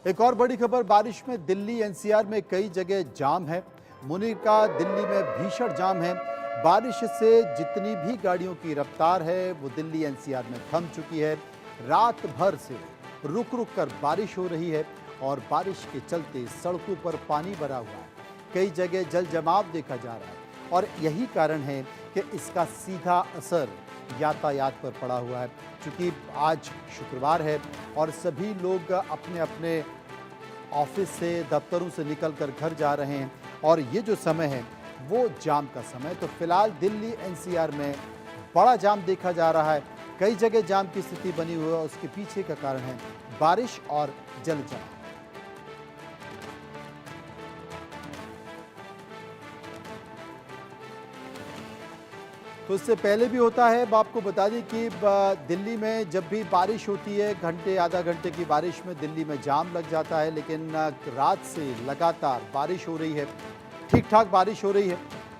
एक और बड़ी खबर, बारिश में दिल्ली एनसीआर में कई जगह जाम है। मुनीर का दिल्ली में भीषण जाम है। बारिश से जितनी भी गाड़ियों की रफ्तार है वो दिल्ली एनसीआर में थम चुकी है। रात भर से रुक रुक कर बारिश हो रही है और बारिश के चलते सड़कों पर पानी भरा हुआ है। कई जगह जल जमाव देखा जा रहा है और यही कारण है कि इसका सीधा असर यातायात पर पड़ा हुआ है। क्योंकि आज शुक्रवार है और सभी लोग अपने अपने ऑफिस से, दफ्तरों से निकलकर घर जा रहे हैं और ये जो समय है वो जाम का समय। तो फिलहाल दिल्ली एनसीआर में बड़ा जाम देखा जा रहा है। कई जगह जाम की स्थिति बनी हुई है। उसके पीछे का कारण है बारिश और जल जमाव। तो इससे पहले भी होता है। आपको बता दें कि दिल्ली में जब भी बारिश होती है, घंटे आधा घंटे की बारिश में दिल्ली में जाम लग जाता है। लेकिन रात से लगातार बारिश हो रही है, ठीक ठाक बारिश हो रही है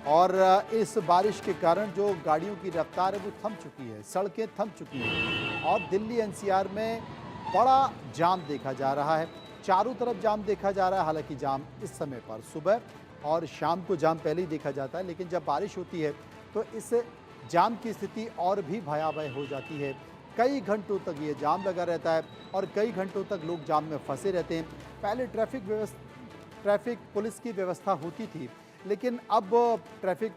और इस बारिश के कारण जो गाड़ियों की रफ्तार है वो थम चुकी है, सड़कें थम चुकी हैं और दिल्ली एनसीआर में बड़ा जाम देखा जा रहा है। चारों तरफ जाम देखा जा रहा है। हालांकि जाम इस समय पर सुबह और शाम को जाम पहले ही देखा जाता है, लेकिन जब बारिश होती है तो इस जाम की स्थिति और भी भयावह हो जाती है। कई घंटों तक ये जाम लगा रहता है और कई घंटों तक लोग जाम में फंसे रहते हैं। पहले ट्रैफिक पुलिस की व्यवस्था होती थी, लेकिन अब ट्रैफिक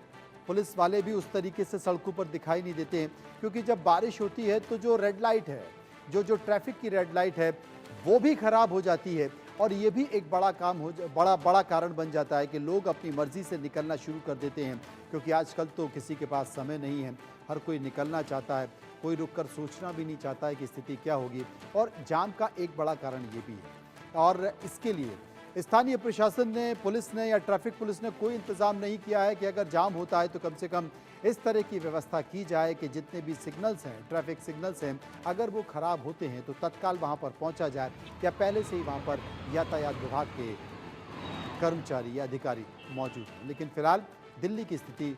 पुलिस वाले भी उस तरीके से सड़कों पर दिखाई नहीं देते हैं। क्योंकि जब बारिश होती है तो जो रेड लाइट है, जो ट्रैफिक की रेड लाइट है वो भी खराब हो जाती है और ये भी एक बड़ा काम बड़ा कारण बन जाता है कि लोग अपनी मर्जी से निकलना शुरू कर देते हैं। क्योंकि आजकल तो किसी के पास समय नहीं है, हर कोई निकलना चाहता है, कोई रुककर सोचना भी नहीं चाहता है कि स्थिति क्या होगी। और जाम का एक बड़ा कारण ये भी है और इसके लिए स्थानीय प्रशासन ने, पुलिस ने या ट्रैफिक पुलिस ने कोई इंतज़ाम नहीं किया है कि अगर जाम होता है तो कम से कम इस तरह की व्यवस्था की जाए कि जितने भी सिग्नल्स हैं, ट्रैफिक सिग्नल्स हैं, अगर वो ख़राब होते हैं तो तत्काल वहाँ पर पहुँचा जाए या पहले से ही वहाँ पर यातायात विभाग के कर्मचारी या अधिकारी मौजूद हैं। लेकिन फिलहाल दिल्ली की स्थिति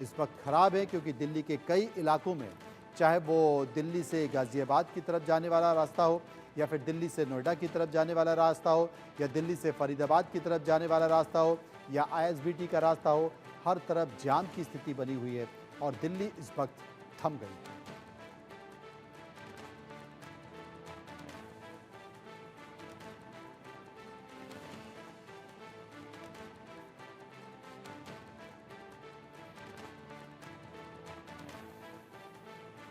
इस वक्त ख़राब है क्योंकि दिल्ली के कई इलाकों में, चाहे वो दिल्ली से गाज़ियाबाद की तरफ जाने वाला रास्ता हो या फिर दिल्ली से नोएडा की तरफ जाने वाला रास्ता हो या दिल्ली से फरीदाबाद की तरफ जाने वाला रास्ता हो या आईएसबीटी का रास्ता हो, हर तरफ जाम की स्थिति बनी हुई है और दिल्ली इस वक्त थम गई है।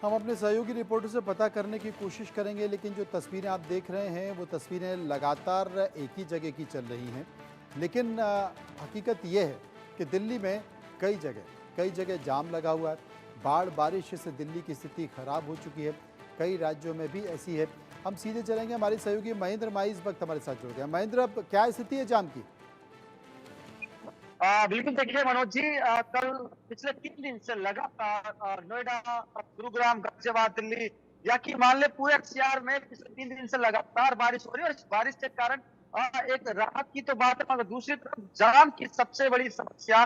हम अपने सहयोगी रिपोर्टर से पता करने की कोशिश करेंगे, लेकिन जो तस्वीरें आप देख रहे हैं वो तस्वीरें लगातार एक ही जगह की चल रही हैं। लेकिन हकीकत ये है कि दिल्ली में कई जगह जाम लगा हुआ है। बाढ़ बारिश से दिल्ली की स्थिति खराब हो चुकी है। कई राज्यों में भी ऐसी है। हम सीधे चलेंगे, हमारे सहयोगी महेंद्र माई इस वक्त हमारे साथ जुड़ गए। महेंद्र, अब क्या स्थिति है जाम की? बिल्कुल देखिए मनोज जी, कल पिछले 3 दिन से लगातार नोएडा, गुरुग्राम, गाजियाबाद, दिल्ली या कि मान ले पूरे एनसीआर में पिछले 3 दिन से लगातार बारिश हो रही है और इस बारिश के कारण एक राहत की तो बात है, मगर दूसरी तरफ जाम की सबसे बड़ी समस्या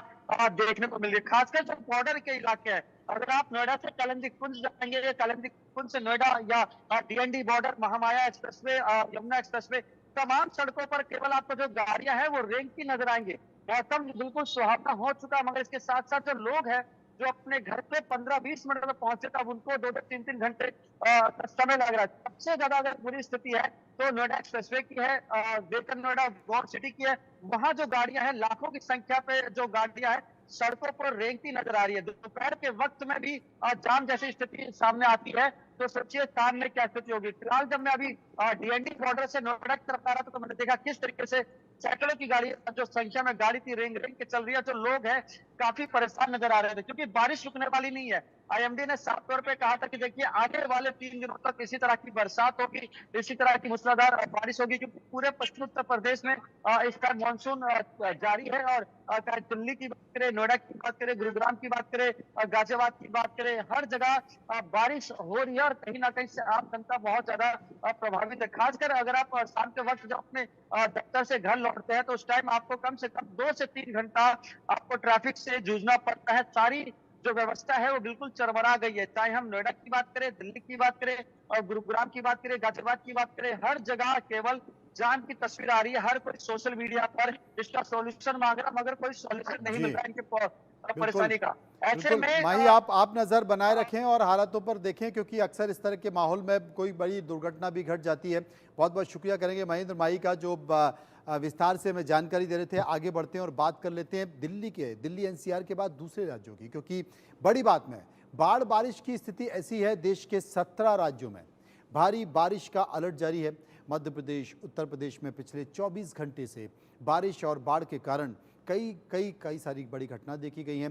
देखने को मिल रही है, खासकर जो बॉर्डर के इलाके हैं। अगर आप नोएडा से कलंदी कुंज जाएंगे, कलंदी कुंज से नोएडा या DND border, Mahamaya expressway, Yamuna expressway, तमाम सड़कों पर केवल आपको जो गाड़ियां हैं वो रेंगती नजर आएंगी। मौसम बिल्कुल सुहावना हो चुका है, मगर इसके साथ साथ जो लोग हैं जो अपने घर पे 15-20 मिनट में पहुंचे थे, अब उनको 2-2 3-3 घंटे का समय लग रहा है। सबसे ज्यादा अगर बुरी स्थिति है तो नोएडा एक्सप्रेसवे की है, ग्रेटर नोएडा गौर सिटी की है। वहां जो गाड़ियां हैं, लाखों की संख्या पे जो गाड़ियां हैं सड़कों पर रेंगती नजर आ रही है। दोपहर के वक्त में भी जाम जैसी स्थिति सामने आती है तो सोचिए शाम में क्या स्थिति होगी। फिलहाल जब मैं अभी डीएनडी बॉर्डर से नोएडा की तरफ आ रहा था तो मैंने देखा किस तरीके से सैकड़ों की गाड़ी, जो संख्या में गाड़ी थी, रेंग रेंग के चल रही है। जो लोग हैं काफी परेशान नजर आ रहे थे क्योंकि बारिश रुकने वाली नहीं है। आईएमडी ने साफ तौर पे कहा था कि देखिए आगे वाले 3 दिनों तक इसी तरह की बरसात होगी, इसी तरह की मूसलाधार बारिश होगी, क्योंकि पूरे पश्चिमी उत्तर प्रदेश में इस टाइम मानसून जारी है। और चाहे दिल्ली की बात करें, नोएडा की बात करें, गुरुग्राम की बात करें, गाजियाबाद की बात करें, हर जगह बारिश हो रही है और कहीं ना कहीं से आम जनता बहुत ज्यादा प्रभावित है। खासकर अगर आप शाम के वक्त जब अपने दफ्तर से घर लौटते हैं तो उस टाइम आपको कम से कम 2 से 3 घंटा आपको ट्रैफिक से जूझना पड़ता है। सारी जो व्यवस्था है वो बिल्कुल चरमरा गई है, चाहे हम नोएडा की बात करें, दिल्ली की बात करें और गुरुग्राम की बात करें, गाजियाबाद की बात करें, हर जगह केवल जान की तस्वीर आ रही है। हर कोई सोशल मीडिया पर इसका सॉल्यूशन मांग रहा, मगर कोई सॉल्यूशन नहीं जी, मिल रहा है इनके बिल्कुल। परेशानी का। ऐसे बिल्कुल, में माही आप नज़र बनाए रखें और हालातों पर देखें, क्योंकि अक्सर इस तरह के माहौल में कोई बड़ी दुर्घटना भी घट जाती है। बहुत-बहुत शुक्रिया करेंगे महेंद्र माही का, जो विस्तार से हमें जानकारी दे रहे थे। आगे बढ़ते हैं और बात कर लेते हैं दिल्ली एनसीआर के बाद दूसरे राज्यों की, क्योंकि बड़ी बात में बाढ़ बारिश की स्थिति ऐसी है, देश के 17 राज्यों में भारी बारिश का अलर्ट जारी है। मध्य प्रदेश, उत्तर प्रदेश में पिछले 24 घंटे से बारिश और बाढ़ के कारण कई सारी बड़ी घटना देखी गई हैं।